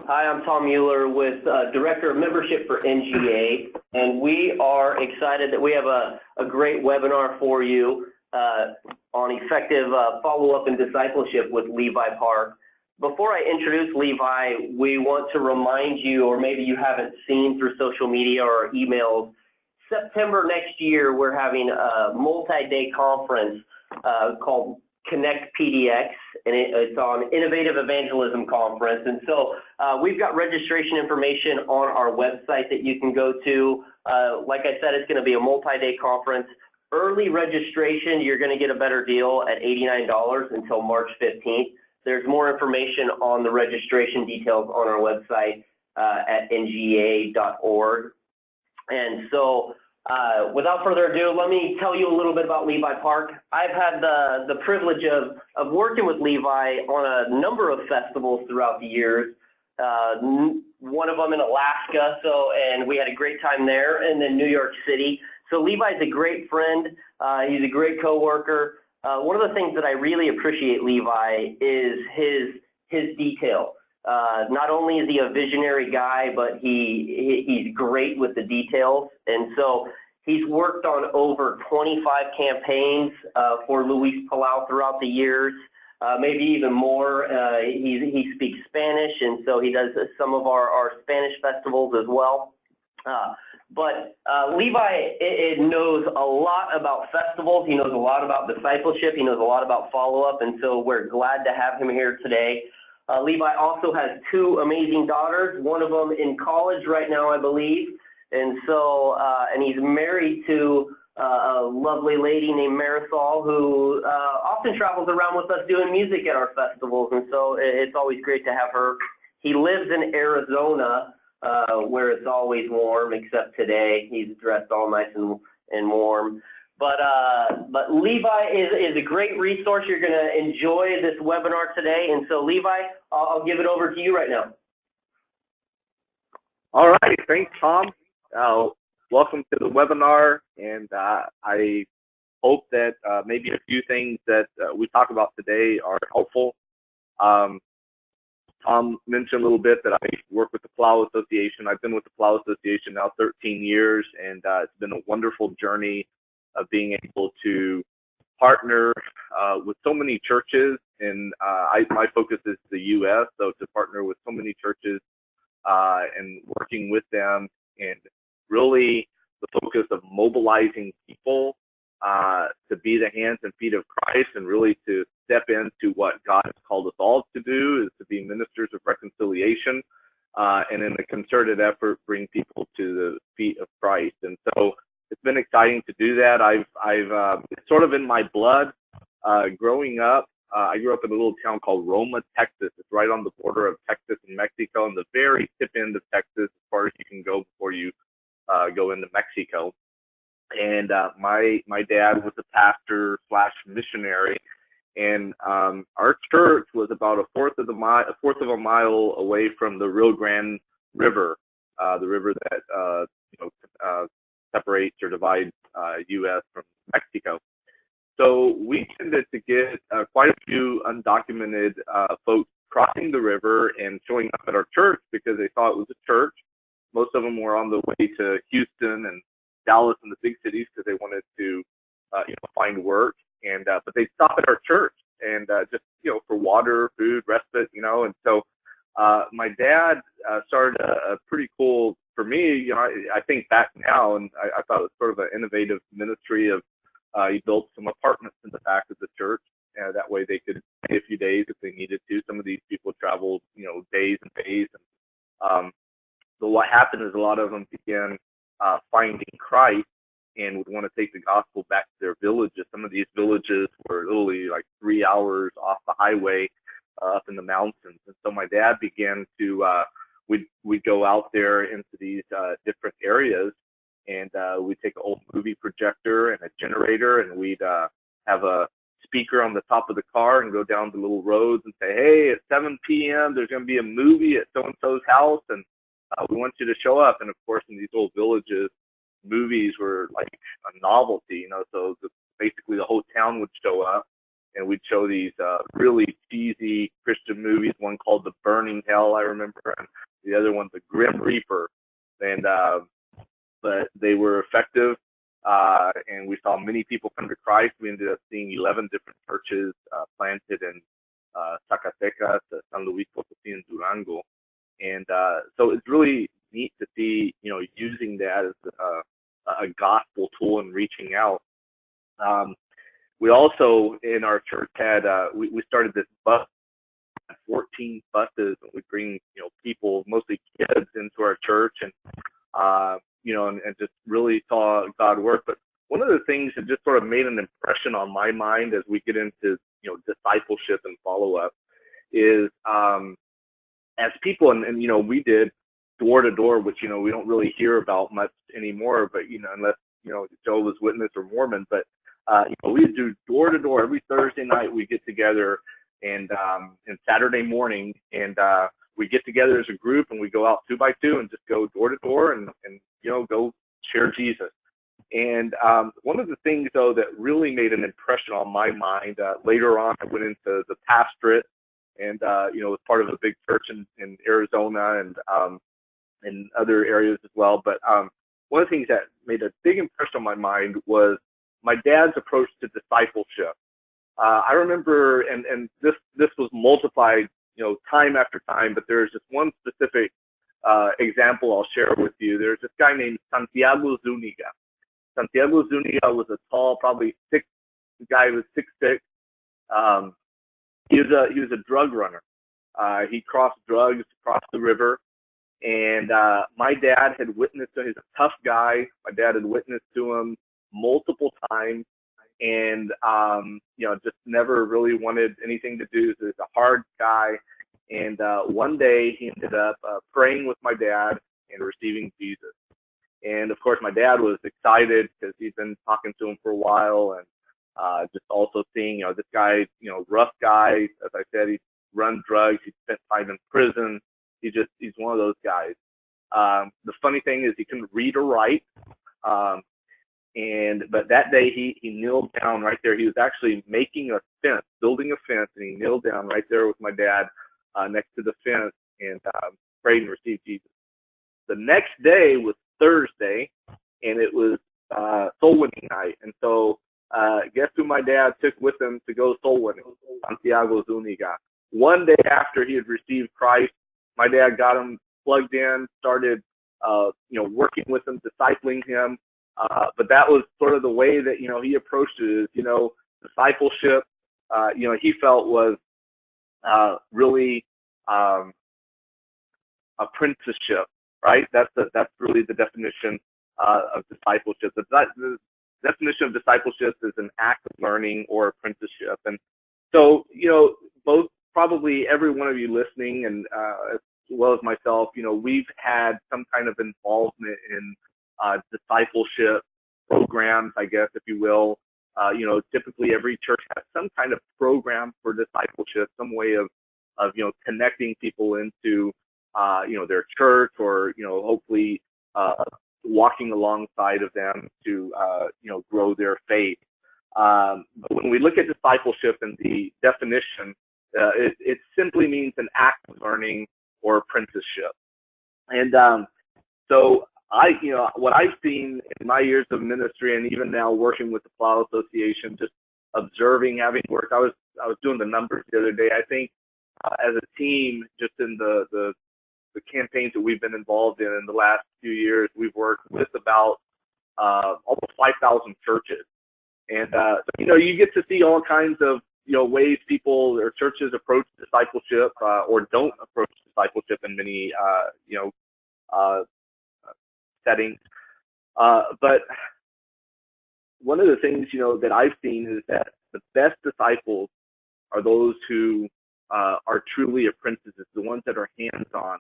Hi, I'm Tom Mueller with Director of Membership for NGA, and we are excited that we have a great webinar for you on effective follow-up and discipleship with Levi Park. Before I introduce Levi, we want to remind you, or maybe you haven't seen through social media or emails, September next year, we're having a multi-day conference called Connect PDX, and it's on Innovative Evangelism Conference. And so we've got registration information on our website that you can go to. Like I said, it's going to be a multi-day conference. Early registration, you're going to get a better deal at $89 until March 15th. There's more information on the registration details on our website at nga.org. And so without further ado, let me tell you a little bit about Levi Park. I've had the privilege of working with Levi on a number of festivals throughout the years. One of them in Alaska, and we had a great time there, and then New York City. So Levi's a great friend. He's a great coworker. One of the things that I really appreciate Levi is his detail. Not only is he a visionary guy, but he's great with the details. And so he's worked on over 25 campaigns for Luis Palau throughout the years, maybe even more. He speaks Spanish, and so he does some of our Spanish festivals as well. But Levi knows a lot about festivals. He knows a lot about discipleship. He knows a lot about follow-up, and so we're glad to have him here today. Levi also has two amazing daughters, one of them in college right now, I believe. And so, and he's married to a lovely lady named Marisol who often travels around with us doing music at our festivals. And so it's always great to have her. He lives in Arizona, where it's always warm, except today. He's dressed all nice and warm. But Levi is a great resource. You're going to enjoy this webinar today. And so, Levi, I'll give it over to you right now. All right. Thanks, Tom. Welcome to the webinar. And I hope that maybe a few things that we talk about today are helpful. Tom mentioned a little bit that I work with the Palau Association. I've been with the Palau Association now 13 years, and it's been a wonderful journey of being able to partner with so many churches, and my focus is the U.S., so to partner with so many churches and working with them, and really the focus of mobilizing people to be the hands and feet of Christ, and really to step into what God has called us all to do, is to be ministers of reconciliation, and in a concerted effort, bring people to the feet of Christ. And so it's been exciting to do that. It's sort of in my blood. Growing up, I grew up in a little town called Roma, Texas. It's right on the border of Texas and Mexico, and the very tip end of Texas, as far as you can go before you go into Mexico. And my dad was a pastor / missionary, and our church was about a fourth of a mile away from the Rio Grande River, the river that separates or divides U.S. from Mexico. So we tended to get quite a few undocumented folks crossing the river and showing up at our church because they thought it was a church. Most of them were on the way to Houston and Dallas and the big cities because they wanted to, find work. And but they'd stop at our church and just for water, food, respite, And so my dad started a pretty cool, for me, I think back now, and I thought it was sort of an innovative ministry of, he built some apartments in the back of the church. That way they could stay a few days if they needed to. Some of these people traveled, days and days. And so what happened is a lot of them began finding Christ and would want to take the gospel back to their villages. Some of these villages were literally like 3 hours off the highway up in the mountains. And so my dad began to, we'd go out there into these different areas, and we'd take an old movie projector and a generator, and we'd have a speaker on the top of the car and go down the little roads and say, hey, at 7 p.m. there's going to be a movie at so-and-so's house, and we want you to show up. And of course, in these old villages, movies were like a novelty, so basically the whole town would show up, and we'd show these really cheesy Christian movies. One called The Burning Hell, I remember, and the other one's The Grim Reaper. And but they were effective, and we saw many people come to Christ. We ended up seeing 11 different churches planted in Zacatecas, San Luis Potosí, and Durango. And so it's really neat to see, using that as a gospel tool and reaching out. We also, in our church, had we started this bus, 14 buses, and we bring people, mostly kids, into our church, and and just really saw God work. But one of the things that just sort of made an impression on my mind as we get into discipleship and follow up is as people, and we did door to door, which we don't really hear about much anymore, but unless Jehovah's Witness or Mormon, but we do door to door every Thursday night. We get together and Saturday morning, and we get together as a group, and we go out 2 by 2 and just go door to door and go share Jesus. And one of the things, though, that really made an impression on my mind, later on I went into the pastorate, and was part of a big church in Arizona and in other areas as well. But one of the things that made a big impression on my mind was my dad's approach to discipleship. I remember, and this was multiplied, time after time, but there's just one specific example I'll share with you. There's this guy named Santiago Zuniga. Santiago Zuniga was a tall, probably the guy was 6'6". He was a drug runner. He crossed drugs across the river, and my dad had witnessed to him. He's a tough guy. My dad had witnessed to him multiple times, and just never really wanted anything to do. So he's a hard guy. And one day he ended up praying with my dad and receiving Jesus. And of course, my dad was excited because he'd been talking to him for a while, and just also seeing, this guy, rough guy. As I said, he run drugs. He spent time in prison. He's one of those guys. The funny thing is he couldn't read or write. But that day he kneeled down right there. He was actually making a fence, building a fence, and he kneeled down right there with my dad next to the fence and prayed and received Jesus. The next day was Thursday, and it was soul winning night. And so guess who my dad took with him to go soul winning? Santiago Zuniga. One day after he had received Christ, my dad got him plugged in, started working with him, discipling him. But that was sort of the way that he approached it. Is discipleship. He felt was really apprenticeship, right? That's really the definition of discipleship. The definition of discipleship is an act of learning or apprenticeship. And so both probably every one of you listening, and as well as myself, we've had some kind of involvement in discipleship programs, I guess, if you will. Typically every church has some kind of program for discipleship, some way of connecting people into their church, or hopefully walking alongside of them to grow their faith. But when we look at discipleship and the definition, it simply means an act of learning or apprenticeship. And so what I've seen in my years of ministry, and even now working with the Palau Association, just observing, having worked, I was doing the numbers the other day. I think as a team, just in the campaigns that we've been involved in the last few years, we've worked with about almost 5,000 churches. And you get to see all kinds of ways people or churches approach discipleship or don't approach discipleship in many settings. But one of the things that I've seen is that the best disciples are those who are truly apprentices, the ones that are hands-on.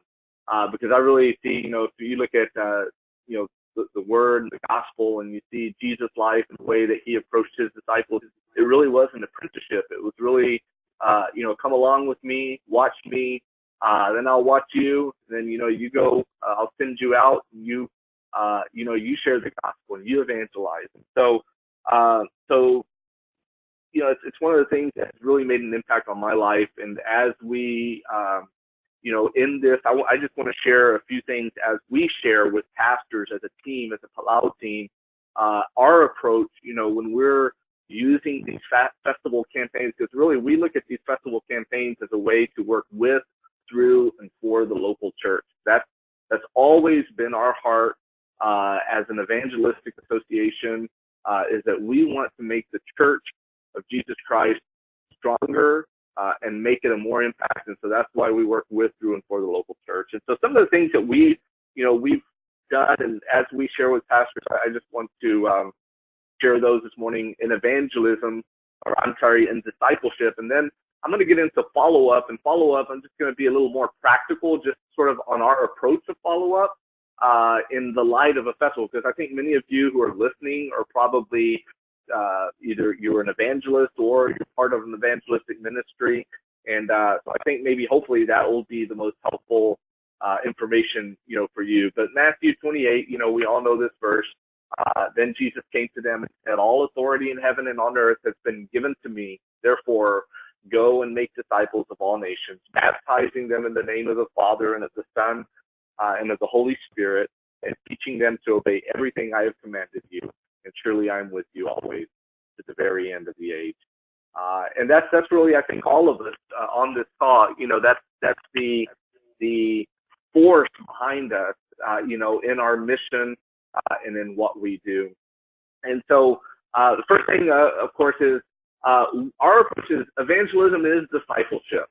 Because I really see, if you look at the word, the gospel, and you see Jesus' life and the way that he approached his disciples, it really was an apprenticeship. It was really, come along with me, watch me, then I'll watch you, then you go, I'll send you out, and you share the gospel and you evangelize. And so it's one of the things that's really made an impact on my life. And as we, in this, I just want to share a few things as we share with pastors as a team, as a Palau team, our approach, when we're using these festival campaigns, because really we look at these festival campaigns as a way to work with, through, and for the local church. That's always been our heart as an evangelistic association, is that we want to make the church of Jesus Christ stronger and make it a more impact. And so that's why we work with, through, and for the local church. And so some of the things that we've done, and as we share with pastors, I just want to share those this morning in evangelism, in discipleship. And then I'm going to get into follow-up. And follow-up, I'm just going to be a little more practical, just sort of on our approach to follow-up in the light of a festival. Because I think many of you who are listening are probably either you're an evangelist or you're part of an evangelistic ministry. And so I think maybe hopefully that will be the most helpful information, for you. But Matthew 28, we all know this verse. Then Jesus came to them and said, "All authority in heaven and on earth has been given to me. Therefore, go and make disciples of all nations, baptizing them in the name of the Father and of the Son and of the Holy Spirit, and teaching them to obey everything I have commanded you. And surely I am with you always to the very end of the age." And that's really, I think, all of us on this call. That's the force behind us, in our mission and in what we do. And so the first thing, of course, is our approach is evangelism is discipleship.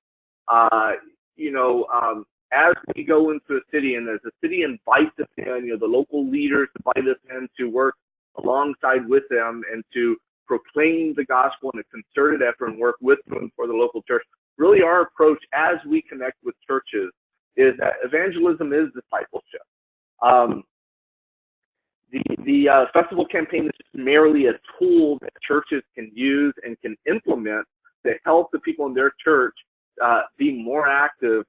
As we go into a city, and as the city invites us in, the local leaders invite us in to work alongside with them and to proclaim the gospel in a concerted effort and work with them for the local church. Really, our approach as we connect with churches is that evangelism is discipleship. The festival campaign is just merely a tool that churches can use and can implement to help the people in their church be more active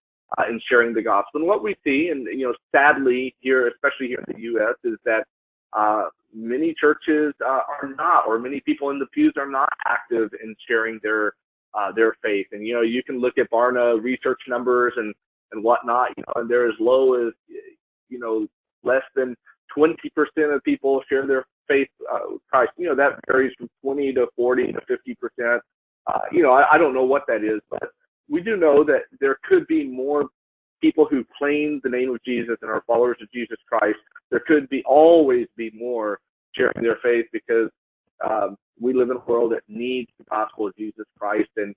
in sharing the gospel. And what we see, and sadly here, especially here in the U.S., is that many churches are not, or many people in the pews are not active in sharing their faith. And you can look at Barna research numbers and whatnot, and they're as low as less than 20% of people share their faith with Christ. That varies from 20 to 40 to 50%. I don't know what that is, but we do know that there could be more people who claim the name of Jesus and are followers of Jesus Christ. There could always be more sharing their faith, because we live in a world that needs the gospel of Jesus Christ, and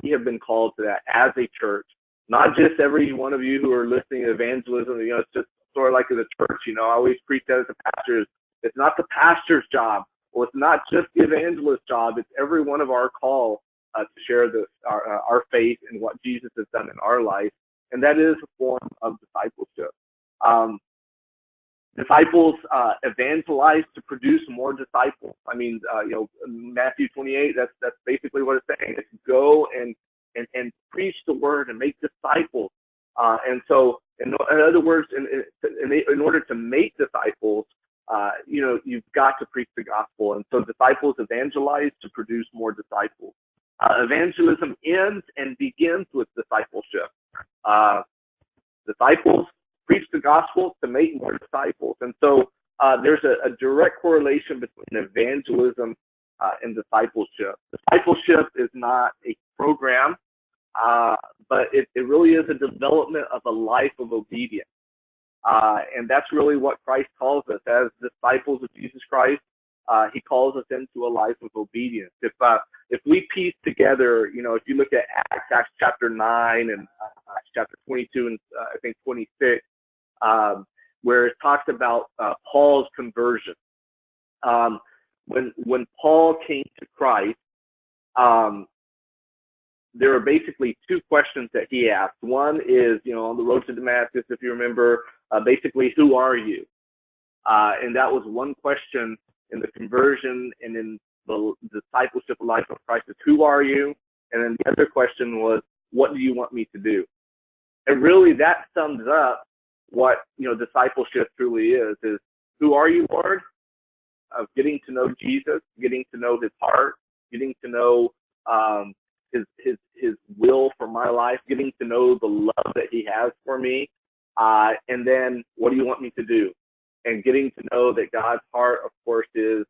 we have been called to that as a church. Not just every one of you who are listening to evangelism, it's just sort of like as a church, I always preach that as a pastor. It's not the pastor's job, or it's not just the evangelist's job. It's every one of our call to share our faith and what Jesus has done in our life. And that is a form of discipleship. Disciples evangelize to produce more disciples. I mean, Matthew 28, that's basically what it's saying. It's go and preach the word and make disciples. And so, in other words, in order to make disciples, you've got to preach the gospel. And so disciples evangelize to produce more disciples. Evangelism ends and begins with discipleship. Disciples preach the gospel to make more disciples. And so there's a direct correlation between evangelism and discipleship. Discipleship is not a program, but it really is a development of a life of obedience. And that's really what Christ calls us as disciples of Jesus Christ. He calls us into a life of obedience. If we piece together, if you look at Acts chapter 9 and Acts chapter 22 and I think 26, where it talks about Paul's conversion. When Paul came to Christ, there are basically two questions that he asked. One is, on the road to Damascus, if you remember, basically, who are you? And that was one question in the conversion and in the discipleship life of Christ is, who are you? And then the other question was, what do you want me to do? And really that sums up what, discipleship truly is who are you, Lord? getting to know Jesus, getting to know his heart, getting to know his will for my life, getting to know the love that he has for me, and then what do you want me to do? And getting to know that God's heart, of course, is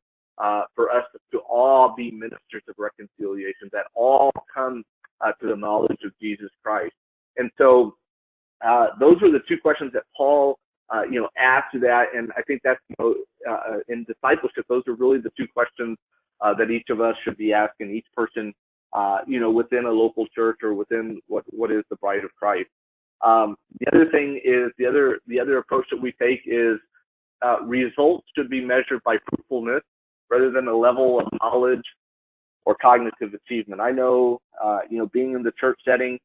for us to all be ministers of reconciliation, that all come to the knowledge of Jesus Christ. And so those were the two questions that Paul, asked to that. And I think that's, in discipleship, those are really the two questions that each of us should be asking, each person, within a local church or within what is the bride of Christ. The other thing is, the other approach that we take is results should be measured by fruitfulness rather than a level of knowledge or cognitive achievement. I know, being in the church setting,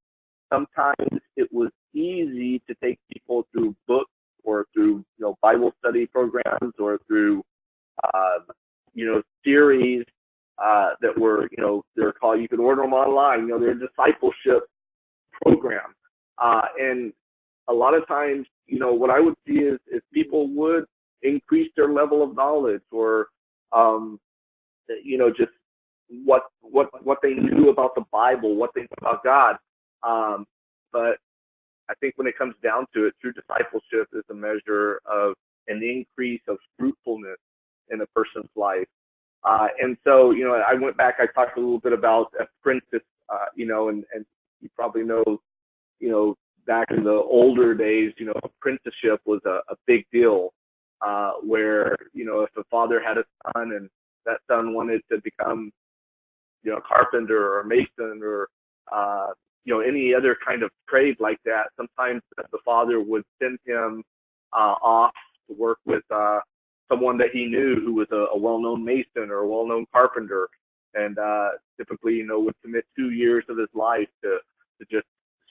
sometimes it was easy to take people through books or through, Bible study programs or through, series that were, they're called, you could order them online, they're discipleship programs. And a lot of times, what I would see is people would increase their level of knowledge or, just what they knew about the Bible, what they knew about God. But I think when it comes down to it, true discipleship is a measure of an increase of fruitfulness in a person's life. And so, I went back, I talked a little bit about apprentice, and you probably know, back in the older days, apprenticeship was a big deal, where, if a father had a son and that son wanted to become, a carpenter or a mason or, any other kind of trade like that, sometimes the father would send him off to work with someone that he knew who was a well-known mason or a well-known carpenter, and typically, would commit 2 years of his life to just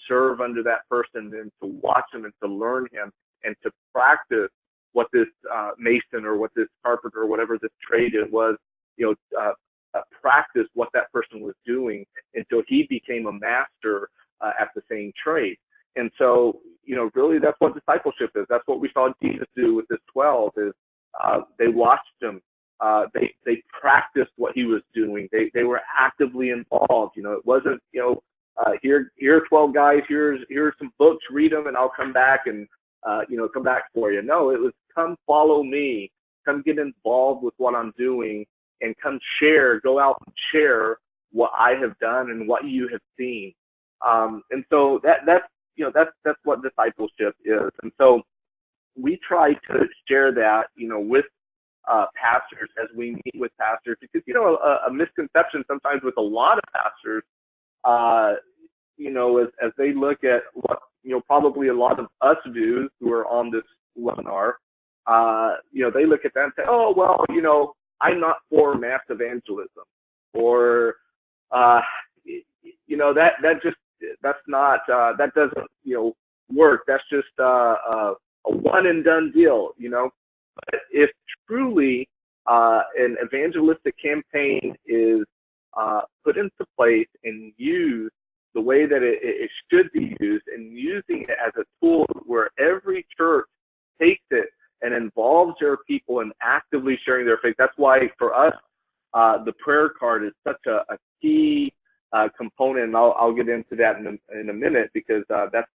serve under that person and to watch him and to learn him and to practice what this mason or what this carpenter or whatever this trade it was, practice what that person was doing until he became a master at the same trade. And so, really that's what discipleship is. That's what we saw Jesus do with this 12 is they watched him. They practiced what he was doing. They were actively involved. It wasn't, here are 12 guys, here's some books, read them and I'll come back and, come back for you. No, it was come follow me, come get involved with what I'm doing and come go out and share what I have done and what you have seen. And so that's what discipleship is. And so we try to share that, with pastors as we meet with pastors, because, a misconception sometimes with a lot of pastors, as they look at what, probably a lot of us do who are on this webinar, they look at that and say, oh, well, I'm not for mass evangelism, or, that doesn't, work. That's just a one and done deal, But if truly an evangelistic campaign is put into place and used the way that it should be used, and using it as a tool where every church takes it and involves their people in actively sharing their faith. That's why for us, the prayer card is such a key component, and I'll get into that in a minute, because that's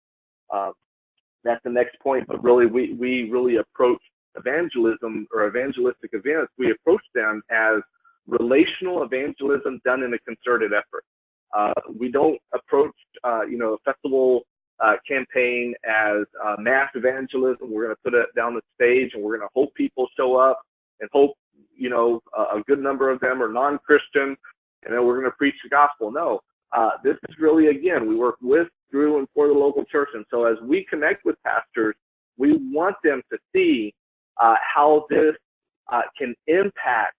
the next point. But really, we really approach evangelism or evangelistic events. We approach them as relational evangelism done in a concerted effort. We don't approach, a festival campaign as mass evangelism. We're going to put it down the stage and we're going to hope people show up and hope, a good number of them are non-Christian, and then we're going to preach the gospel. No, this is really, again, we work with, through, and for the local church. And so as we connect with pastors, we want them to see how this can impact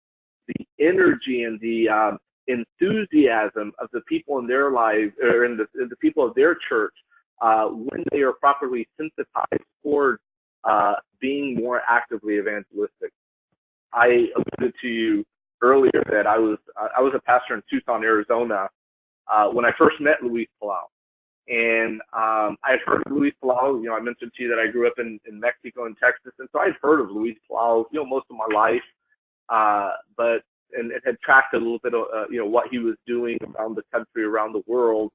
the energy and the enthusiasm of the people in their lives, or in the people of their church, when they are properly sensitized toward being more actively evangelistic. I alluded to you earlier that I was a pastor in Tucson, Arizona, when I first met Luis Palau. And I had heard of Luis Palau. I mentioned to you that I grew up in Mexico and Texas, and so I'd heard of Luis Palau, most of my life. but it had tracked a little bit of what he was doing around the country, around the world.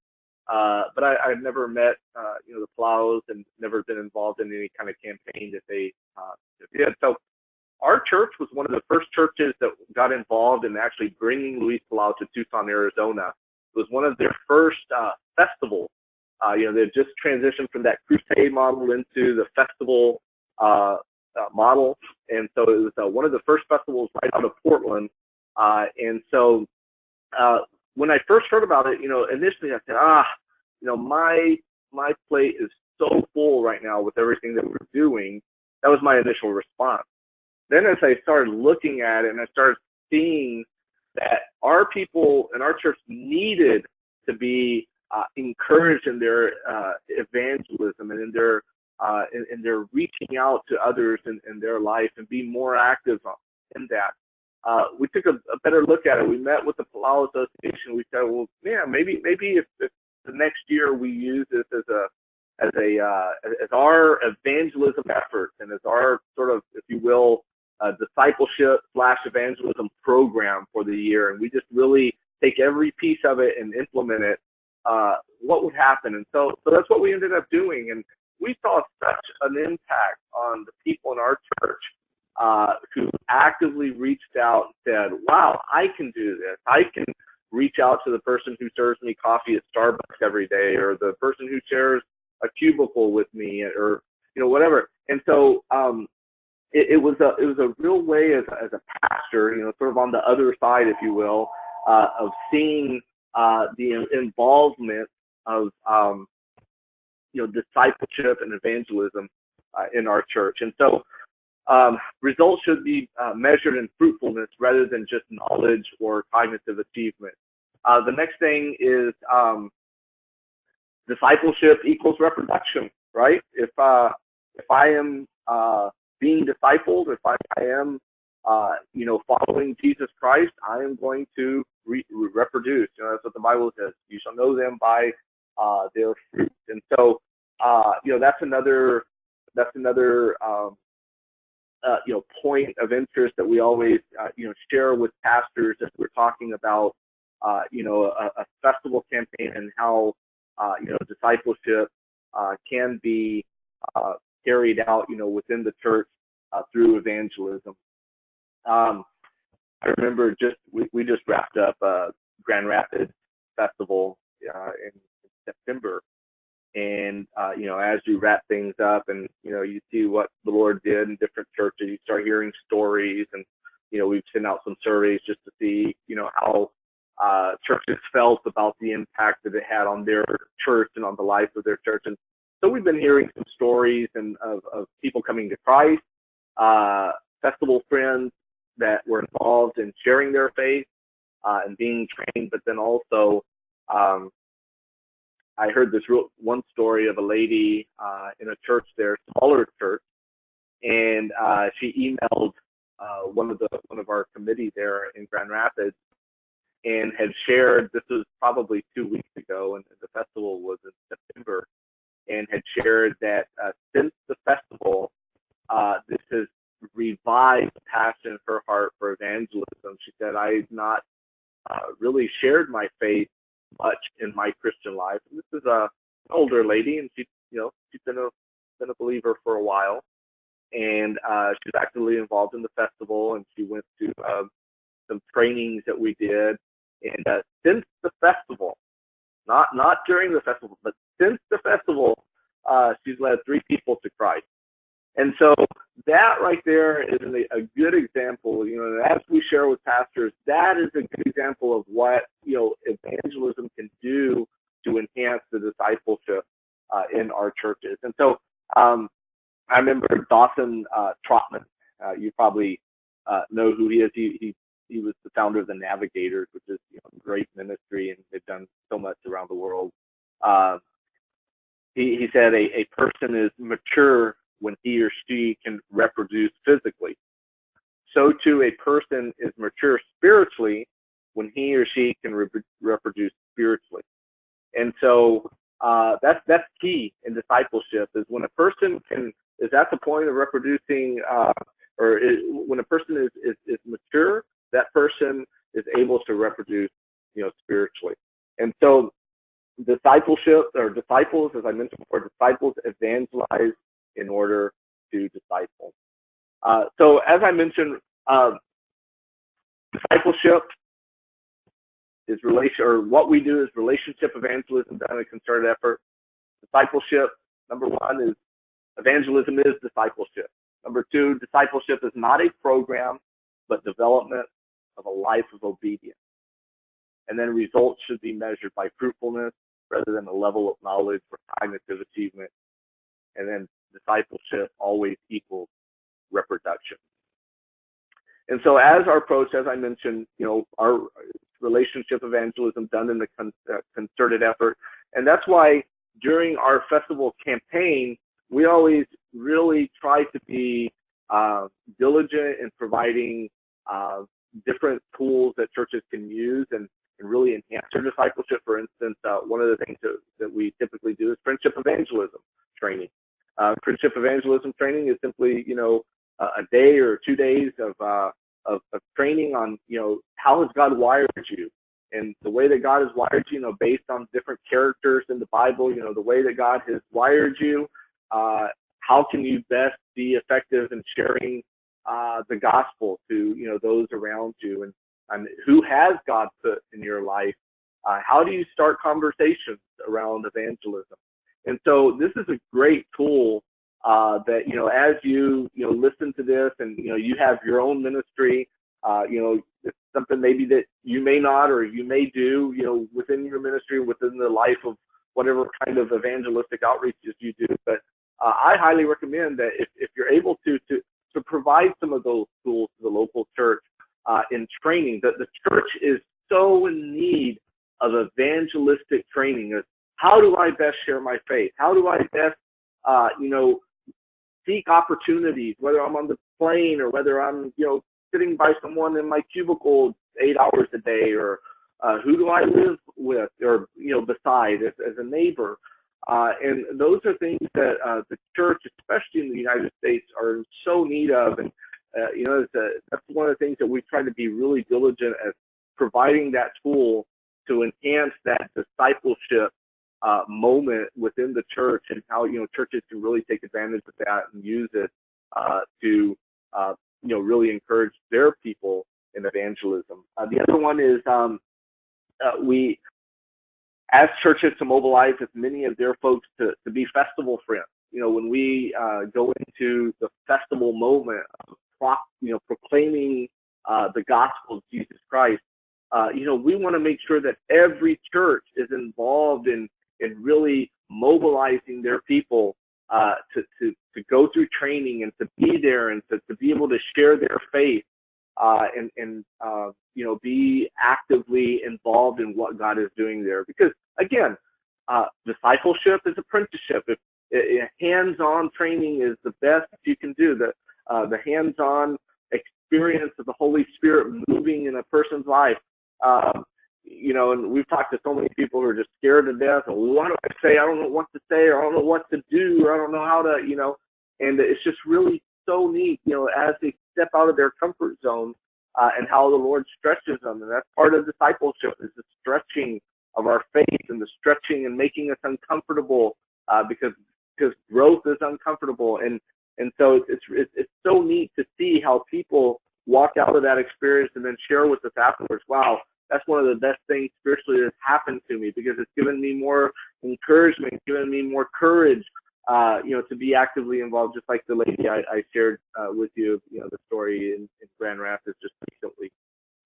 But I've never met the Palaus and never been involved in any kind of campaign that they did. So our church was one of the first churches that got involved in actually bringing Luis Palau to Tucson, Arizona. It was one of their first festivals. They had just transitioned from that crusade model into the festival model, and so it was one of the first festivals right out of Portland. And so when I first heard about it, initially I said, my plate is so full right now with everything that we're doing. That was my initial response. Then as I started looking at it and I started seeing that our people in our church needed to be encouraged in their evangelism and in their reaching out to others in their life and be more active in that. We took a better look at it. We met with the Palau Association. We said, well, yeah, maybe if the next year we use this as our evangelism efforts and as our sort of, if you will, discipleship / evangelism program for the year, and we just really take every piece of it and implement it, what would happen? And so that's what we ended up doing. And we saw such an impact on the people in our church who actively reached out and said, wow, I can do this. I can reach out to the person who serves me coffee at Starbucks every day, or the person who shares a cubicle with me, or whatever. And so it was a real way as a pastor, sort of on the other side, if you will, of seeing the involvement of discipleship and evangelism in our church. And so results should be measured in fruitfulness rather than just knowledge or cognitive achievement. The next thing is discipleship equals reproduction, right? If I am being discipled, if I am following Jesus Christ, I am going to reproduce. That's what the Bible says. You shall know them by their fruit. And so that's another point of interest that we always share with pastors as we're talking about a festival campaign and how discipleship can be carried out within the church through evangelism. I remember we just wrapped up Grand Rapids Festival in September. And, as you wrap things up and, you see what the Lord did in different churches, you start hearing stories, and, we've sent out some surveys just to see, how churches felt about the impact that it had on their church and on the life of their church. And so we've been hearing some stories of people coming to Christ, festival friends that were involved in sharing their faith and being trained, but then also I heard this one story of a lady in a church there, smaller church, and she emailed one of our committee there in Grand Rapids and had shared, this was probably 2 weeks ago, and the festival was in September, and had shared that since the festival, this has revived passion in her heart for evangelism. She said, I've not really shared my faith much in my Christian life. And this is an older lady, and she's been a believer for a while, and she's actively involved in the festival, and she went to some trainings that we did. And since the festival, not during the festival, but since the festival, she's led 3 people to Christ. And so that right there is a good example, as we share with pastors, that is a good example of what, evangelism can do to enhance the discipleship in our churches. And so I remember Dawson Trotman. You probably know who he is. He was the founder of the Navigators, which is a great ministry, and they've done so much around the world. He said a person is mature when he or she can reproduce physically. So too, a person is mature spiritually when he or she can reproduce spiritually. And so that's key in discipleship, is when a person is at the point of reproducing when a person is mature, that person is able to reproduce, spiritually. And so discipleship, or disciples, as I mentioned before, disciples evangelize in order to disciple. So as I mentioned, discipleship is what we do is relationship evangelism done in a concerted effort. Discipleship, number one, is evangelism is discipleship. Number two, discipleship is not a program, but development of a life of obedience. And then results should be measured by fruitfulness rather than the level of knowledge or cognitive achievement. And then discipleship always equals reproduction. And so as our approach, as I mentioned, our relationship evangelism done in the concerted effort. And that's why during our festival campaign, we always really try to be diligent in providing different tools that churches can use and really enhance their discipleship. For instance, one of the things that we typically do is friendship evangelism training. Friendship evangelism training is simply, a day or 2 days of training on, how has God wired you? And the way that God has wired you, based on different characters in the Bible, the way that God has wired you, how can you best be effective in sharing the gospel to, those around you? And who has God put in your life? How do you start conversations around evangelism? And so this is a great tool that, as you, listen to this and, you have your own ministry, it's something maybe that you may not, or you may do, within your ministry, within the life of whatever kind of evangelistic outreaches you do. But I highly recommend that if you're able to provide some of those tools to the local church in training, that the church is so in need of evangelistic training. How do I best share my faith? How do I best, seek opportunities, whether I'm on the plane or whether I'm, sitting by someone in my cubicle 8 hours a day, or who do I live with, or, beside as a neighbor? And those are things that the church, especially in the United States, are in so need of. And, that's one of the things that we try to be really diligent at, providing that tool to enhance that discipleship moment within the church, and how, churches can really take advantage of that and use it to, really encourage their people in evangelism. The other one is we, as churches, to mobilize as many of their folks to be festival friends. When we go into the festival moment of proclaiming the gospel of Jesus Christ, we want to make sure that every church is involved in really mobilizing their people to go through training and to be there and to be able to share their faith and be actively involved in what God is doing there. Because again, discipleship is apprenticeship. If hands-on training is the best you can do, the hands-on experience of the Holy Spirit moving in a person's life. And we've talked to so many people who are just scared to death. What do I say? I don't know what to say, or I don't know what to do, or I don't know how to, and it's just really so neat, as they step out of their comfort zone and how the Lord stretches them. And that's part of discipleship, is the stretching of our faith, and the stretching and making us uncomfortable because growth is uncomfortable. And so it's so neat to see how people walk out of that experience and then share with us afterwards. Wow, that's one of the best things spiritually that's happened to me, because it's given me more encouragement, given me more courage, to be actively involved, just like the lady I shared with you, the story in Grand Rapids just recently.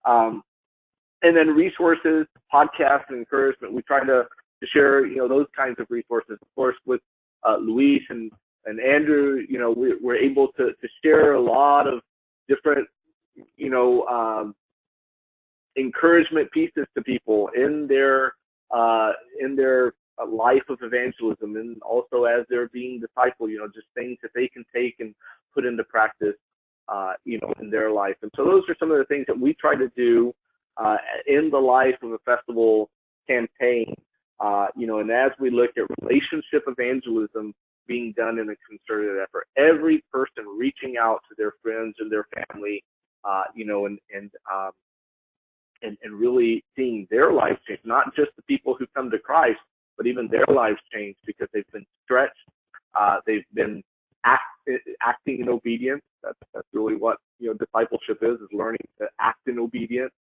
And then resources, podcasts, and encouragement. We try to share, those kinds of resources. Of course, with Luis and Andrew, we're able to share a lot of different, encouragement pieces to people in their life of evangelism, and also as they're being discipled, just things that they can take and put into practice, in their life. And so those are some of the things that we try to do in the life of a festival campaign And as we look at relationship evangelism being done in a concerted effort, every person reaching out to their friends and their family, and really seeing their lives change, not just the people who come to Christ, but even their lives change because they've been stretched, they've been acting in obedience. That's really what discipleship is learning to act in obedience.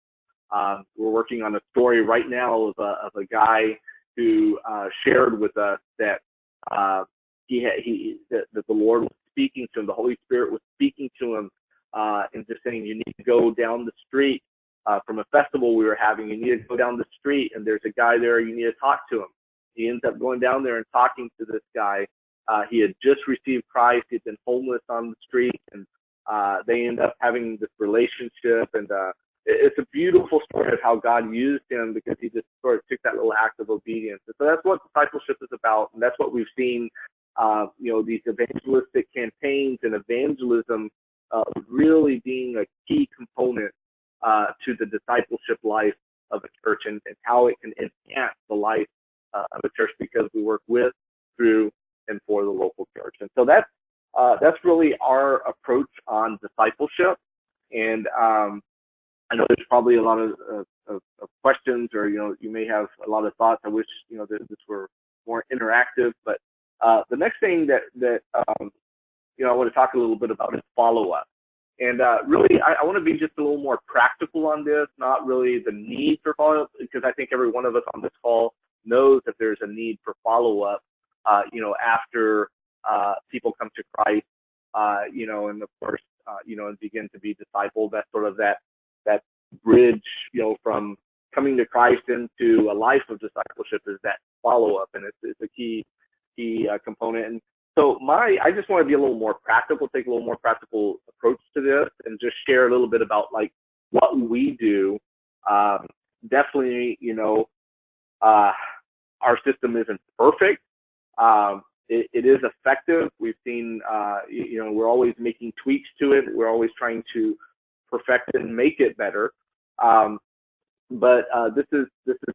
We're working on a story right now of a guy who shared with us that that the Lord was speaking to him, the Holy Spirit was speaking to him, and just saying, you need to go down the street from a festival we were having. You need to go down the street, and there's a guy there. You need to talk to him. He ends up going down there and talking to this guy. He had just received Christ. He'd been homeless on the street, and they end up having this relationship. And it's a beautiful story of how God used him because he just sort of took that little act of obedience. And so that's what discipleship is about, and that's what we've seen. These evangelistic campaigns and evangelism really being a key component to the discipleship life of a church, and how it can enhance the life of a church because we work with, through, and for the local church. And so that's really our approach on discipleship. And I know there's probably a lot of questions, or you may have a lot of thoughts. I wish that this were more interactive. But the next thing that I want to talk a little bit about is follow-up. And really, I want to be just a little more practical on this, not really the need for follow-up, because I think every one of us on this call knows that there's a need for follow-up, after people come to Christ, and of course, and begin to be discipled. That's sort of that bridge, from coming to Christ into a life of discipleship is that follow-up, and it's a key component. And so I just want to be a little more practical, take a little more practical approach to this, and just share a little bit about like what we do. Definitely, our system isn't perfect. It is effective. We've seen, we're always making tweaks to it. We're always trying to perfect it and make it better. But this is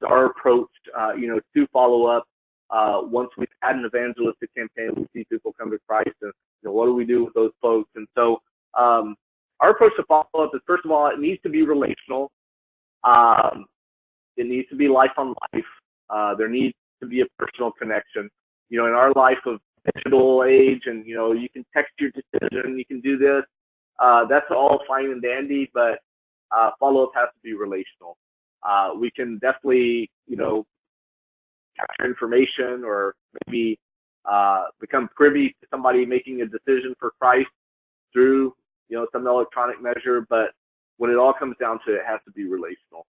our approach, to follow up. Once we've had an evangelistic campaign, we see people come to Christ, and what do we do with those folks? And so our approach to follow up is, first of all, it needs to be relational. It needs to be life on life. There needs to be a personal connection. In our life of digital age, and you can text your decision, you can do this. That's all fine and dandy, but follow-up has to be relational. We can definitely, capture information, or maybe become privy to somebody making a decision for Christ through, some electronic measure. But when it all comes down to it, it has to be relational.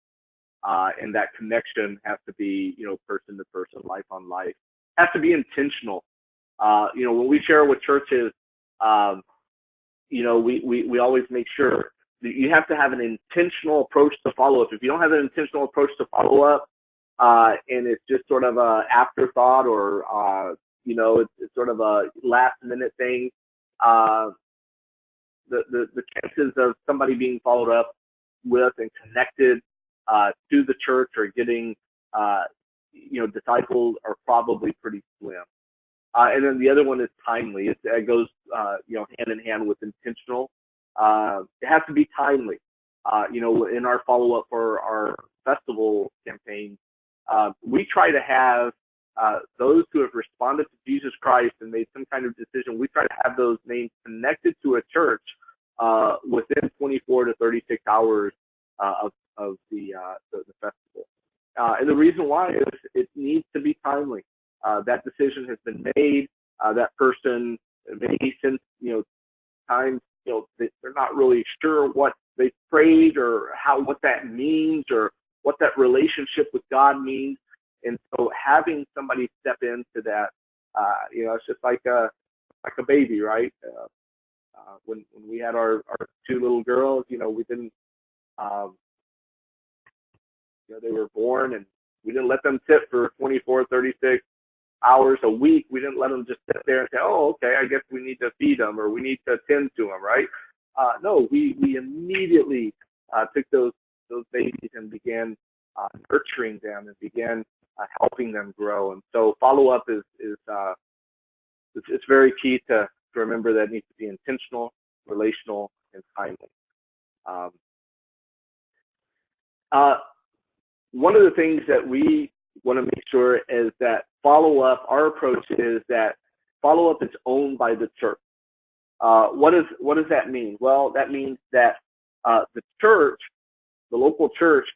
And that connection has to be, person to person, life on life. Has to be intentional. When we share with churches, we always make sure that you have to have an intentional approach to follow-up. If you don't have an intentional approach to follow-up, and it's just sort of a afterthought, or it's sort of a last-minute thing, the chances of somebody being followed up with and connected to the church, or getting discipled, are probably pretty slim. And then the other one is timely. It goes hand in hand with intentional. It has to be timely. In our follow-up for our festival campaign, we try to have those who have responded to Jesus Christ and made some kind of decision. We try to have those names connected to a church within 24 to 36 hours of the festival. And the reason why is it needs to be timely. That decision has been made. That person, maybe since times they're not really sure what they prayed, or what that means, or what that relationship with God means. And so having somebody step into that, it's just like a baby, right? When we had our two little girls, we didn't, they were born, and we didn't let them sit for 24, 36 hours a week. We didn't let them just sit there and say, oh, okay, I guess we need to feed them, or we need to attend to them, right? No, we immediately took those babies and began nurturing them and begin helping them grow. And so follow-up is it's very key to remember that it needs to be intentional, relational, and timely. One of the things that we want to make sure is that follow-up, our approach is that follow-up is owned by the church. What does that mean? Well, that means that the church, the local church,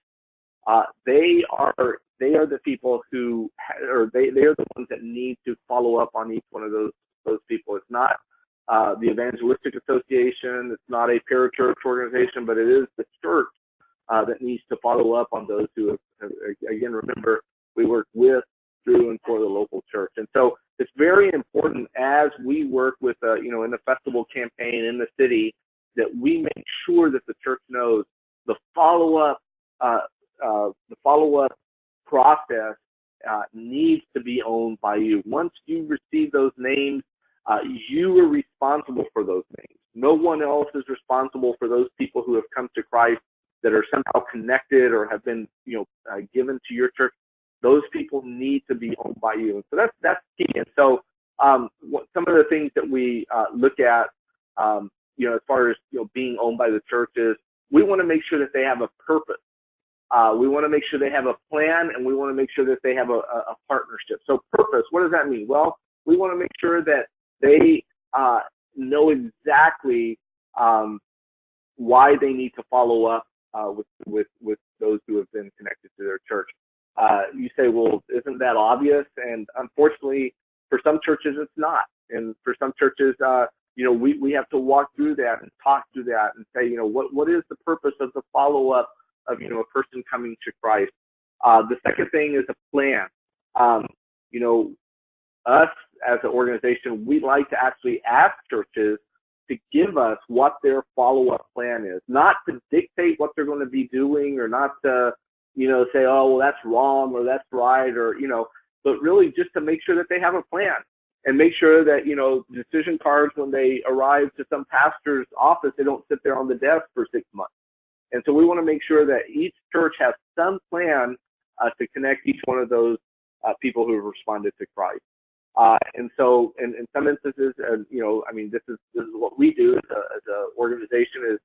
they are the people who, or they are the ones that need to follow up on each one of those people. It's not the evangelistic association. It's not a parachurch organization, but it is the church that needs to follow up on those who have, again, remember, we work with, through, and for the local church. And so it's very important as we work with, in the festival campaign in the city, that we make sure that the church knows the follow-up process needs to be owned by you. Once you receive those names, you are responsible for those names. No one else is responsible for those people who have come to Christ that are somehow connected or have been, given to your church. Those people need to be owned by you. And so that's key. And so some of the things that we look at, as far as being owned by the church is, we want to make sure that they have a purpose. We want to make sure they have a plan, and we want to make sure that they have a partnership. So purpose, what does that mean? Well, we want to make sure that they know exactly why they need to follow up with those who have been connected to their church. You say, well, isn't that obvious? And unfortunately, for some churches, it's not. And for some churches, we have to walk through that and talk through that and say, what is the purpose of the follow-up of, a person coming to Christ? The second thing is a plan. Us as an organization, we like to actually ask churches to give us what their follow-up plan is, not to dictate what they're going to be doing, or not to, say, oh, well, that's wrong or that's right, or, but really just to make sure that they have a plan, and make sure that, decision cards, when they arrive to some pastor's office, they don't sit there on the desk for 6 months. And so we want to make sure that each church has some plan to connect each one of those people who have responded to Christ. And so in some instances, this is what we do as an organization is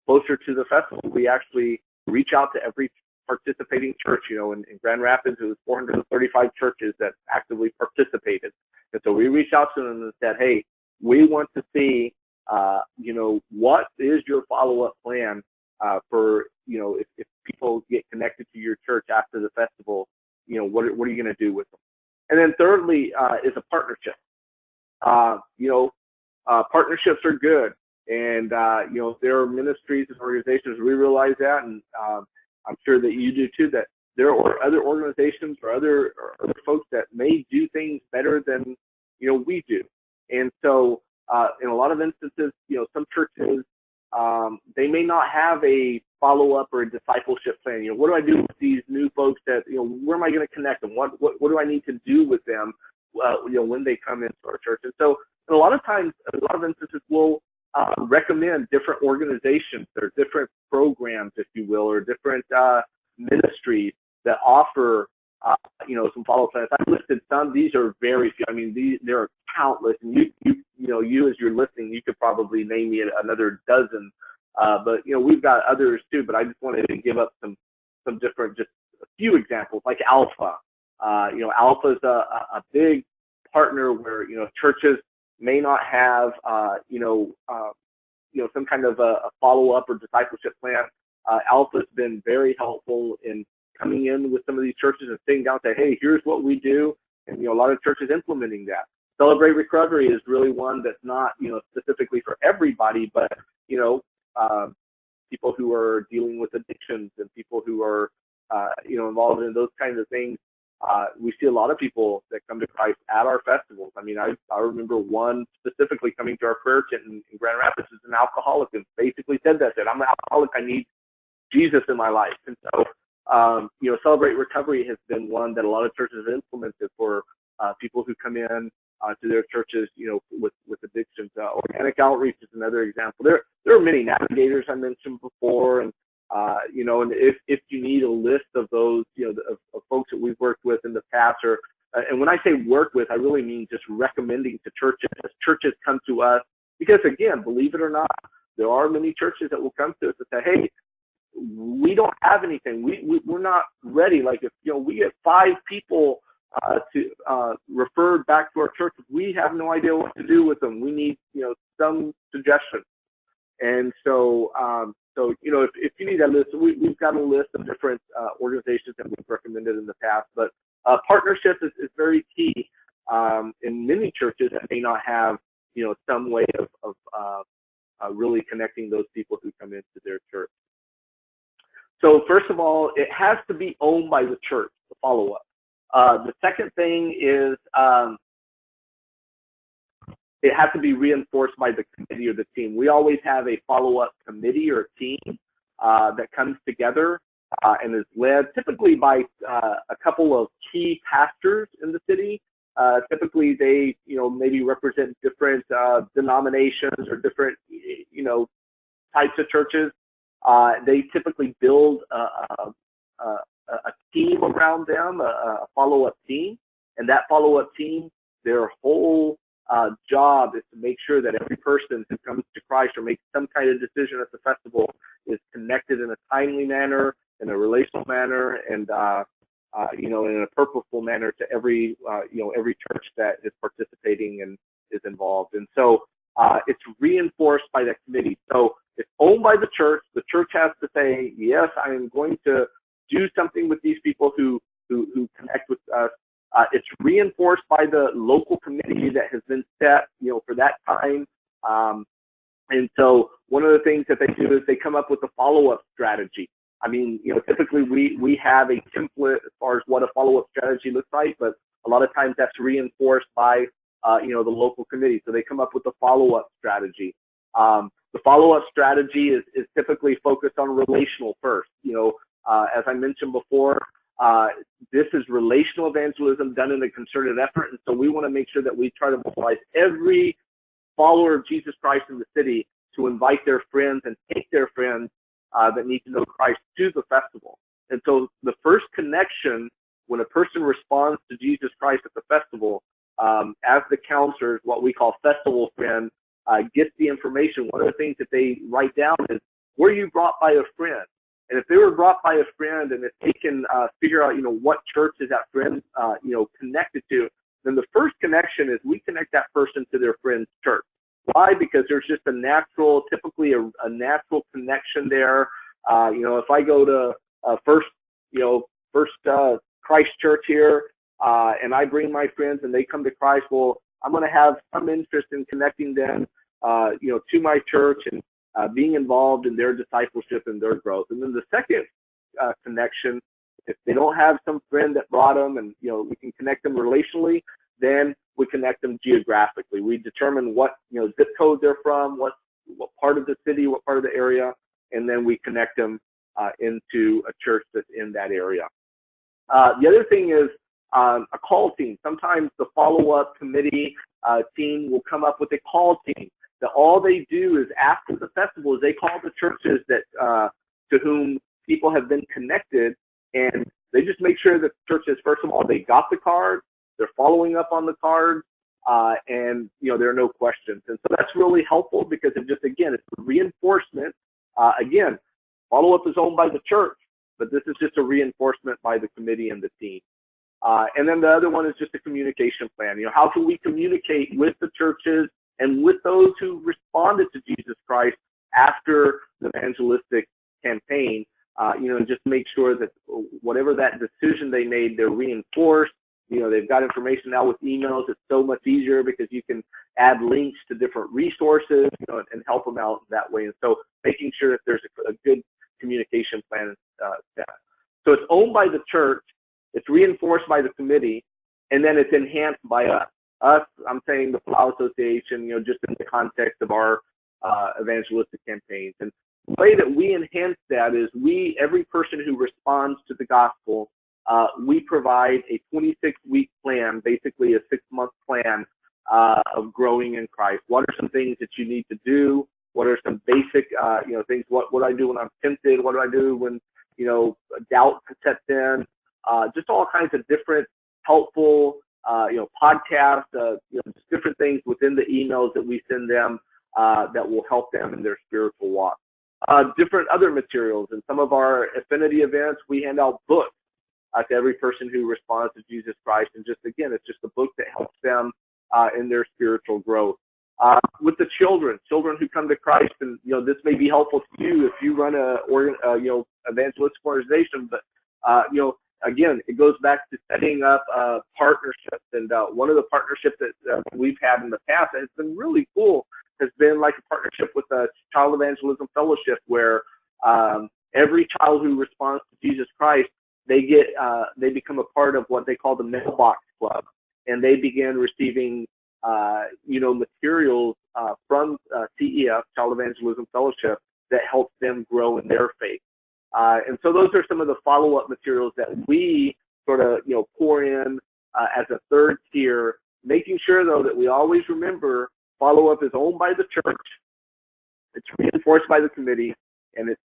closer to the festival. We actually reach out to every participating church. In Grand Rapids, it was 435 churches that actively participated. And so we reached out to them and said, hey, we want to see, what is your follow-up plan for, if people get connected to your church after the festival, what are you going to do with them? And then thirdly is a partnership. Partnerships are good. And, there are ministries and organizations, we realize that, and I'm sure that you do too, that there are other organizations or other folks that may do things better than, we do. And so in a lot of instances, some churches, they may not have a follow-up or a discipleship plan. What do I do with these new folks that, where am I going to connect them? What do I need to do with them, when they come into our church? And so a lot of times, a lot of instances, we'll recommend different organizations or different programs, if you will, or different ministries that offer, some follow-up plans. I've listed some. These are very few. There are countless. And you as you're listening, you could probably name me another dozen. But we've got others too. But I just wanted to give up some different, just a few examples, like Alpha. Alpha is a big partner where churches may not have some kind of a follow-up or discipleship plan. Alpha has been very helpful in coming in with some of these churches and sitting down and say, hey, here's what we do, and a lot of churches implementing that. Celebrate Recovery is really one that's not specifically for everybody, but people who are dealing with addictions and people who are involved in those kinds of things. We see a lot of people that come to Christ at our festivals. I remember one specifically coming to our prayer tent in Grand Rapids as an alcoholic, and basically said, I'm an alcoholic, I need Jesus in my life. And so, Celebrate Recovery has been one that a lot of churches have implemented for people who come in to their churches, with addictions. Organic Outreach is another example. There are many Navigators I mentioned before, and And if you need a list of those, of folks that we've worked with in the past, or and when I say work with, I really mean just recommending to churches as churches come to us, because again, believe it or not, there are many churches that will come to us and say, hey, we don't have anything. We're not ready. Like if we get 5 people to referred back to our church, we have no idea what to do with them. We need some suggestions. And so if you need that list, we've got a list of different organizations that we've recommended in the past. But partnership is very key in many churches that may not have some way of really connecting those people who come into their church. So first of all, it has to be owned by the church, the follow-up. The second thing is it has to be reinforced by the committee or the team. We always have a follow-up committee or team that comes together and is led typically by a couple of key pastors in the city. Typically, they maybe represent different denominations or different types of churches. They typically build a team around them, a follow-up team, and that follow-up team, their whole job is to make sure that every person who comes to Christ or makes some kind of decision at the festival is connected in a timely manner, in a relational manner, and in a purposeful manner to every church that is participating and is involved. And so it's reinforced by that committee. So it's owned by the church. The church has to say, yes, I am going to do something with these people who connect with us. It's reinforced by the local committee that has been set, for that time. And so one of the things that they do is they come up with a follow-up strategy. I mean, typically we have a template as far as what a follow-up strategy looks like, but a lot of times that's reinforced by, the local committee. So they come up with a follow-up strategy. The follow-up strategy is typically focused on relational first. As I mentioned before, this is relational evangelism done in a concerted effort. And so we want to make sure that we try to mobilize every follower of Jesus Christ in the city to invite their friends and take their friends that need to know Christ to the festival. And so the first connection, when a person responds to Jesus Christ at the festival, as the counselors, what we call festival friend, gets the information, one of the things that they write down is, were you brought by a friend? And if they were brought by a friend, and if they can figure out, what church is that friend, connected to, then the first connection is we connect that person to their friend's church. Why? Because there's just typically a natural connection there. If I go to First Christ Church here, and I bring my friends and they come to Christ, well, I'm going to have some interest in connecting them, to my church and being involved in their discipleship and their growth. And then the second connection, if they don't have some friend that brought them and, we can connect them relationally, then we connect them geographically. We determine what, zip code they're from, what part of the city, what part of the area, and then we connect them into a church that's in that area. The other thing is a call team. Sometimes the follow-up committee team will come up with a call team that all they do is after the festival is they call the churches that to whom people have been connected, and they just make sure that churches, first of all, they got the card, they're following up on the card, and there are no questions. And so that's really helpful because it just, again, it's a reinforcement. Again, follow-up is owned by the church, but this is just a reinforcement by the committee and the team. And then the other one is just a communication plan. How can we communicate with the churches and with those who responded to Jesus Christ after the evangelistic campaign, and just make sure that whatever that decision they made, they're reinforced. They've got information now with emails. It's so much easier because you can add links to different resources, and help them out that way. And so making sure that there's a good communication plan. So it's owned by the church, it's reinforced by the committee, and then it's enhanced by us. I'm saying the Palau Association, just in the context of our evangelistic campaigns. And the way that we enhance that is every person who responds to the gospel, we provide a 26-week plan, basically a 6-month plan of growing in Christ. What are some things that you need to do? What are some basic, things? What do I do when I'm tempted? What do I do when, doubt sets in? Just all kinds of different helpful, podcasts, just different things within the emails that we send them that will help them in their spiritual walk. Different other materials. In some of our affinity events, we hand out books to every person who responds to Jesus Christ. And just, again, it's just a book that helps them in their spiritual growth. With the children who come to Christ, and, this may be helpful to you if you run evangelistic organization, but, again, it goes back to setting up partnerships. And one of the partnerships that we've had in the past, and it's been really cool, has been like a partnership with the Child Evangelism Fellowship, where every child who responds to Jesus Christ, they become a part of what they call the Mailbox Club, and they begin receiving materials from CEF, Child Evangelism Fellowship, that helps them grow in their faith. And so those are some of the follow-up materials that we sort of, pour in as a third tier, making sure, though, that we always remember follow-up is owned by the church, it's reinforced by the committee, and it's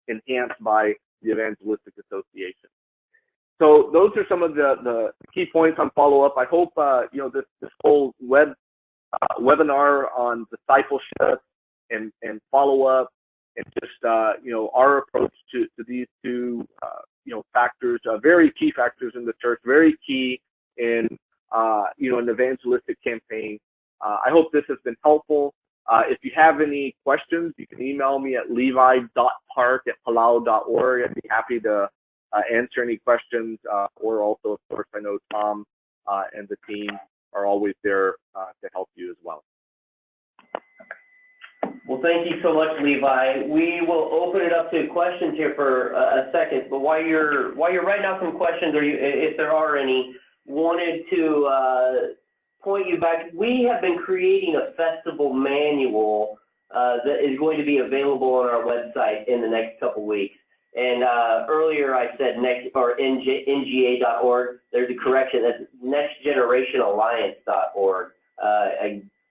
enhanced by the Evangelistic Association. So those are some of the key points on follow-up. I hope, this whole webinar on discipleship and follow-up, and just, our approach to these two, factors, very key factors in the church, very key in, an evangelistic campaign. I hope this has been helpful. If you have any questions, you can email me at levi.park@palau.org. I'd be happy to answer any questions, or also, of course, I know Tom and the team are always there to help you as well. Well, thank you so much, Levi. We will open it up to questions here for a second, but while you're writing out some questions, or if there are any, wanted to point you back. We have been creating a festival manual that is going to be available on our website in the next couple weeks. And earlier I said nga.org. There's a correction. That's nextgenerationalliance.org.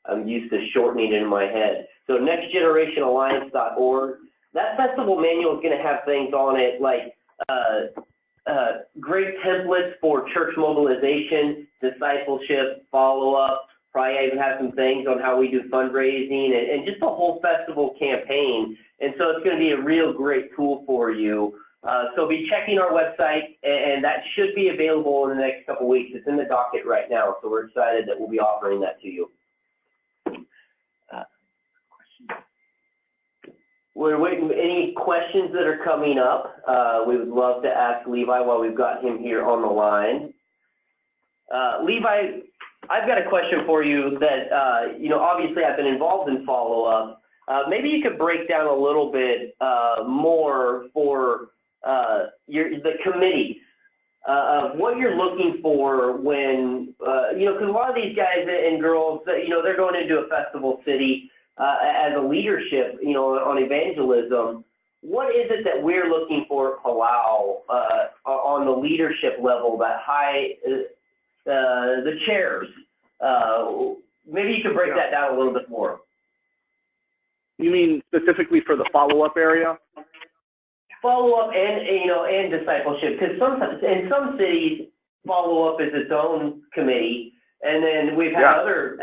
I'm used to shortening it in my head. So nextgenerationalliance.org. That festival manual is going to have things on it like great templates for church mobilization, discipleship, follow-up. Probably even have some things on how we do fundraising and just the whole festival campaign. And so it's going to be a real great tool for you. So be checking our website, and that should be available in the next couple of weeks. It's in the docket right now, so we're excited that we'll be offering that to you. We're waiting. Any questions that are coming up? We would love to ask Levi while we've got him here on the line. Levi, I've got a question for you that, obviously I've been involved in follow-up. Maybe you could break down a little bit more for the committees of what you're looking for when, because a lot of these guys and girls, they're going into a festival city as a leadership, on evangelism. What is it that we're looking for at Palau on the leadership level, that high, the chairs? Maybe you could break that down a little bit more. You mean specifically for the follow-up area? Follow-up and discipleship, because sometimes in some cities, follow-up is its own committee, and then we've had other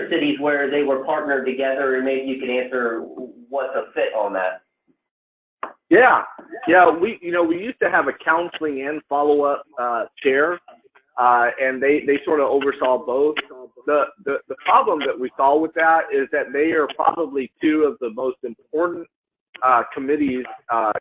cities where they were partnered together, and maybe you can answer what's a fit on that. Yeah. We used to have a counseling and follow-up chair, and they sort of oversaw both. The problem that we saw with that is that they are probably two of the most important committees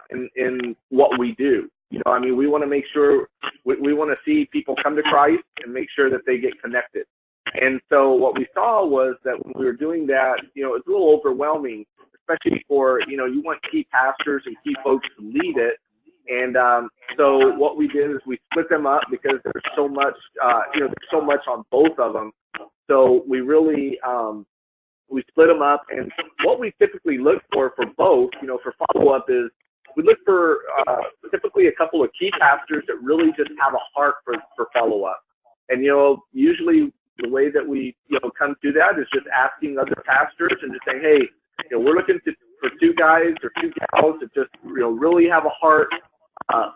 in what we do. We want to make sure we want to see people come to Christ and make sure that they get connected. And so what we saw was that when we were doing that, it's a little overwhelming, especially for, you want key pastors and key folks to lead it. And so what we did is we split them up because there's so much, there's so much on both of them. So we really, we split them up. And what we typically look for both, for follow-up is we look for typically a couple of key pastors that really just have a heart for follow-up. And, usually the way that we, come to that is just asking other pastors and just saying, hey, we're looking to two guys or two gals that just, really have a heart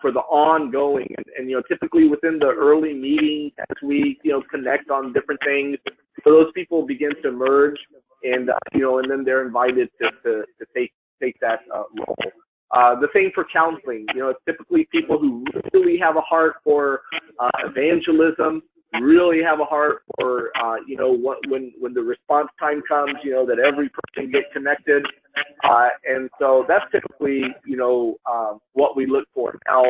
for the ongoing. And typically within the early meetings, as we, connect on different things, so those people begin to merge, and, and then they're invited to take that role. The same for counseling. It's typically people who really have a heart for evangelism, really have a heart for, when the response time comes, that every person get connected. And so that's typically, what we look for. Now,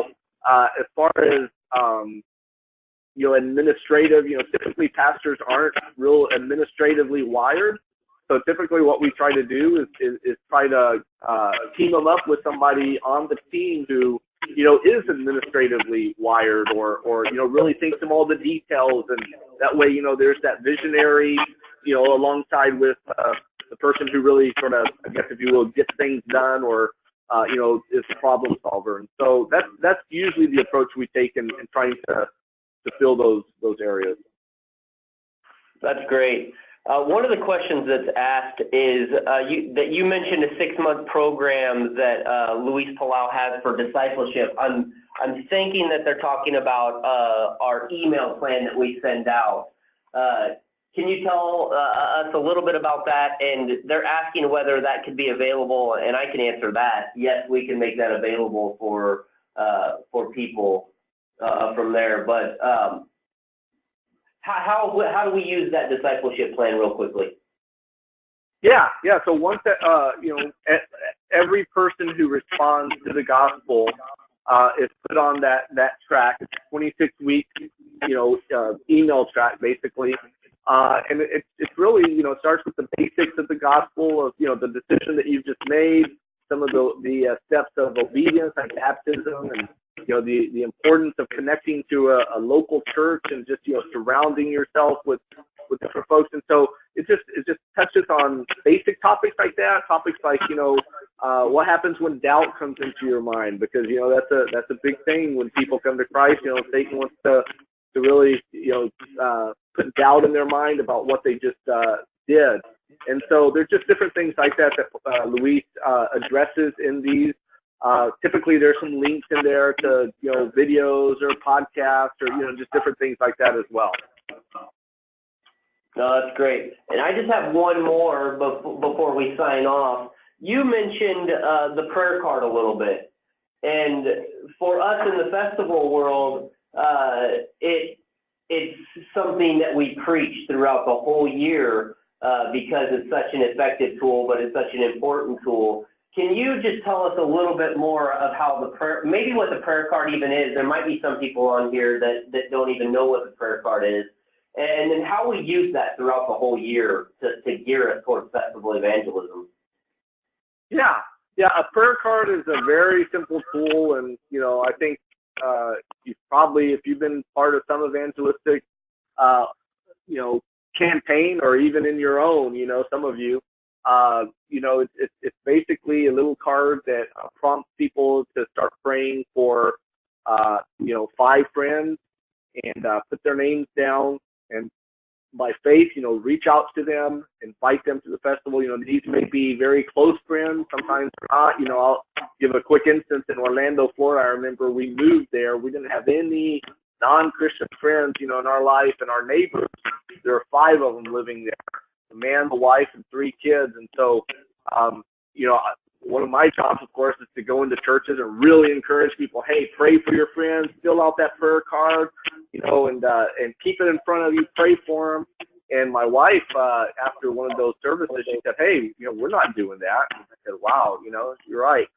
as far as, administrative, typically pastors aren't real administratively wired. So typically what we try to do is try to team them up with somebody on the team who, is administratively wired or really thinks of all the details. And that way, there's that visionary, alongside with the person who really sort of, I guess, if you will, gets things done or, is a problem solver. And so that's usually the approach we take in trying to fill those areas. That's great. One of the questions that's asked is that you mentioned a 6-month program that Luis Palau has for discipleship. I'm thinking that they're talking about our email plan that we send out. Can you tell us a little bit about that? And they're asking whether that could be available, and I can answer that. Yes, we can make that available for people from there. But how do we use that discipleship plan real quickly? Yeah. So once that, every person who responds to the gospel is put on that track. It's a 26-week, email track basically. And it's really, starts with the basics of the gospel of, the decision that you've just made, some of the steps of obedience like baptism, and the importance of connecting to a local church and just surrounding yourself with different folks. And so it just touches on basic topics like that, topics like what happens when doubt comes into your mind, because that's a big thing when people come to Christ. Satan wants to really put doubt in their mind about what they just did. And so there's just different things like that Luis addresses in these. Typically there's some links in there to, videos or podcasts or, just different things like that as well. No, that's great. And I just have one more before we sign off. You mentioned the prayer card a little bit. And for us in the festival world, it's something that we preach throughout the whole year because it's such an effective tool, but it's such an important tool. Can you just tell us a little bit more of how the prayer, maybe what the prayer card even is? There might be some people on here that don't even know what the prayer card is. And then how we use that throughout the whole year to gear us towards festival evangelism. Yeah, a prayer card is a very simple tool. And, I think you've probably, if you've been part of some evangelistic, campaign or even in your own, some of you, it's basically a little card that prompts people to start praying for, 5 friends and put their names down, and by faith, reach out to them, invite them to the festival. These may be very close friends, sometimes not. I'll give a quick instance. In Orlando, Florida, I remember we moved there. We didn't have any non-Christian friends, in our life, and our neighbors, there are 5 of them living there. A man, a wife, and 3 kids. And so, one of my jobs, of course, is to go into churches and really encourage people, hey, pray for your friends, fill out that prayer card, and keep it in front of you, pray for them. And my wife, after one of those services, she said, hey, we're not doing that. And I said, wow, you're right.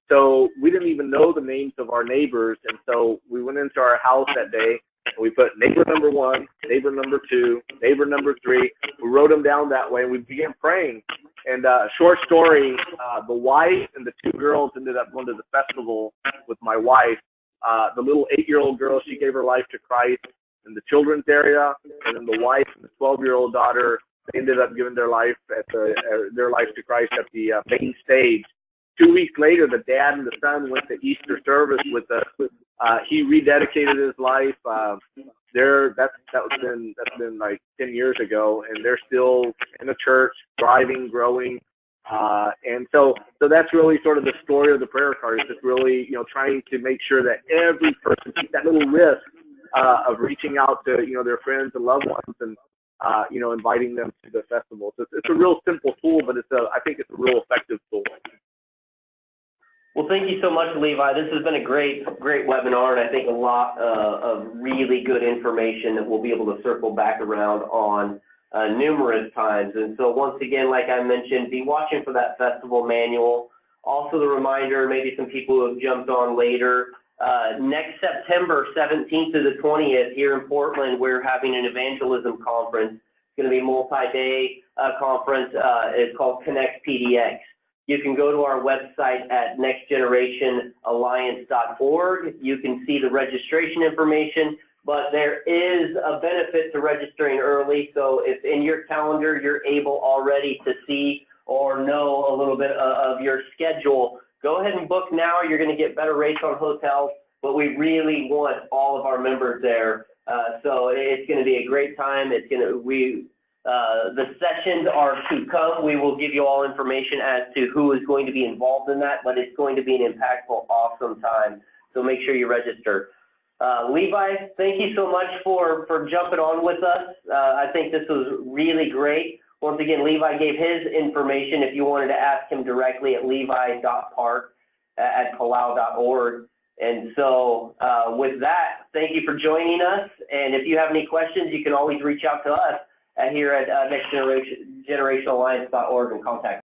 So we didn't even know the names of our neighbors. And so we went into our house that day, and we put neighbor number 1, neighbor number 2, neighbor number 3. We wrote them down that way, and we began praying. And short story, the wife and the 2 girls ended up going to the festival with my wife. The little 8-year-old girl, she gave her life to Christ in the children's area, and then the wife and the 12-year-old daughter, they ended up giving their life to Christ at the main stage. 2 weeks later, the dad and the son went to Easter service with us. He rededicated his life. That's been like 10 years ago, and they're still in the church, thriving, growing. And so that's really sort of the story of the prayer card. It's just really, trying to make sure that every person takes that little risk of reaching out to, their friends and loved ones and, inviting them to the festival. So it's a real simple tool, but I think it's a real effective tool. Well, thank you so much, Levi. This has been a great webinar, and I think a lot of really good information that we'll be able to circle back around on numerous times. And so once again, like I mentioned, be watching for that festival manual. Also the reminder, maybe some people who have jumped on later, next September 17th to the 20th here in Portland, we're having an evangelism conference. It's going to be a multi-day conference. It's called Connect PDX. You can go to our website at nextgenerationalliance.org. You can see the registration information, but there is a benefit to registering early. So if in your calendar you're able already to see or know a little bit of your schedule, go ahead and book now. You're going to get better rates on hotels, but we really want all of our members there. So it's going to be a great time. The sessions are to come. We will give you all information as to who is going to be involved in that, but it's going to be an impactful, awesome time. So make sure you register. Levi, thank you so much for jumping on with us. I think this was really great. Once again, Levi gave his information if you wanted to ask him directly at levi.park@palau.org. And so with that, thank you for joining us. And if you have any questions, you can always reach out to us here at nextgenerationalliance.org and contact